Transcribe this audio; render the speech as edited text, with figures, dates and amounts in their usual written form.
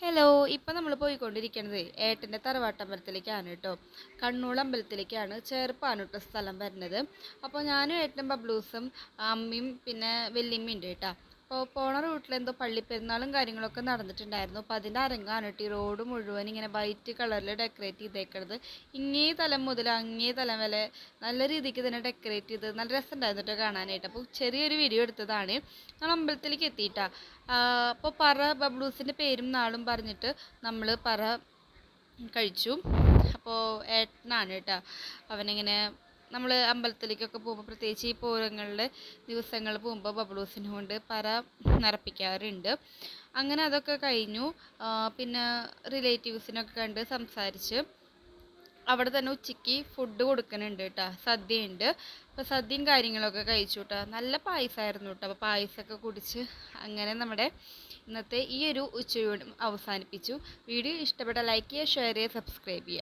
Hello, ഇപ്പം നമ്മൾ പോയിക്കൊണ്ടിരിക്കുന്നത് ഏട്ടൻ്റെ തറവാട്ടമ്പലത്തിലേക്കാണ് കേട്ടോ. കണ്ണൂർ അമ്പലത്തിലേക്കാണ്. ചേർപ്പാണ് കേട്ടോ സ്ഥലം വരുന്നത്. അപ്പോൾ ഞാനും ഏട്ടനും ബബ്ലൂസും അമ്മയും പിന്നെ വല്യമ്മയും ഉണ്ട് കേട്ടോ. അപ്പോൾ പോണ റൂട്ടിൽ എന്തോ പള്ളിപ്പെരുന്നാളും കാര്യങ്ങളൊക്കെ നടന്നിട്ടുണ്ടായിരുന്നു. അപ്പോൾ അതിൻ്റെ അരങ്ങാണ് കേട്ടോ. ഈ റോഡ് മുഴുവൻ ഇങ്ങനെ വൈറ്റ് കളറിൽ ഡെക്കറേറ്റ് ചെയ്തേക്കുന്നത്. ഇങ്ങേ തലം മുതൽ അങ്ങേ തലം വരെ നല്ല രീതിക്ക് തന്നെ ഡെക്കറേറ്റ് ചെയ്ത് നല്ല രസമുണ്ടായിരുന്നു കേട്ടോ കാണാനായിട്ട്. അപ്പോൾ ചെറിയൊരു വീഡിയോ എടുത്തതാണ്. ഞങ്ങൾ അമ്പലത്തിലേക്ക് എത്തിയിട്ടാ. അപ്പോൾ പറ ബബ്ലൂസിൻ്റെ പേരും നാളും പറഞ്ഞിട്ട് നമ്മൾ പറ കഴിച്ചു. അപ്പോൾ ഏട്ടനാണ് കേട്ടോ അവനിങ്ങനെ നമ്മൾ അമ്പലത്തിലേക്കൊക്കെ പോകുമ്പോൾ പ്രത്യേകിച്ച് ഈ പൂരങ്ങളുടെ ദിവസങ്ങൾ പോകുമ്പോൾ ബബ്ലൂസിനെ കൊണ്ട് പറ നിറപ്പിക്കാറുണ്ട്. അങ്ങനെ അതൊക്കെ കഴിഞ്ഞു. പിന്നെ റിലേറ്റീവ്സിനൊക്കെ കണ്ട് സംസാരിച്ച് അവിടെ തന്നെ ഉച്ചയ്ക്ക് ഫുഡ് കൊടുക്കുന്നുണ്ട് കേട്ടോ. സദ്യയുണ്ട്. അപ്പോൾ സദ്യയും കാര്യങ്ങളൊക്കെ കഴിച്ചു കേട്ടോ. നല്ല പായസമായിരുന്നു കേട്ടോ. അപ്പോൾ പായസമൊക്കെ കുടിച്ച് അങ്ങനെ നമ്മുടെ ഇന്നത്തെ ഈ ഒരു ഉച്ചയൂണ് അവസാനിപ്പിച്ചു. വീഡിയോ ഇഷ്ടപ്പെട്ട ലൈക്ക് ചെയ്യുക, ഷെയർ ചെയ്യുക, സബ്സ്ക്രൈബ് ചെയ്യുക.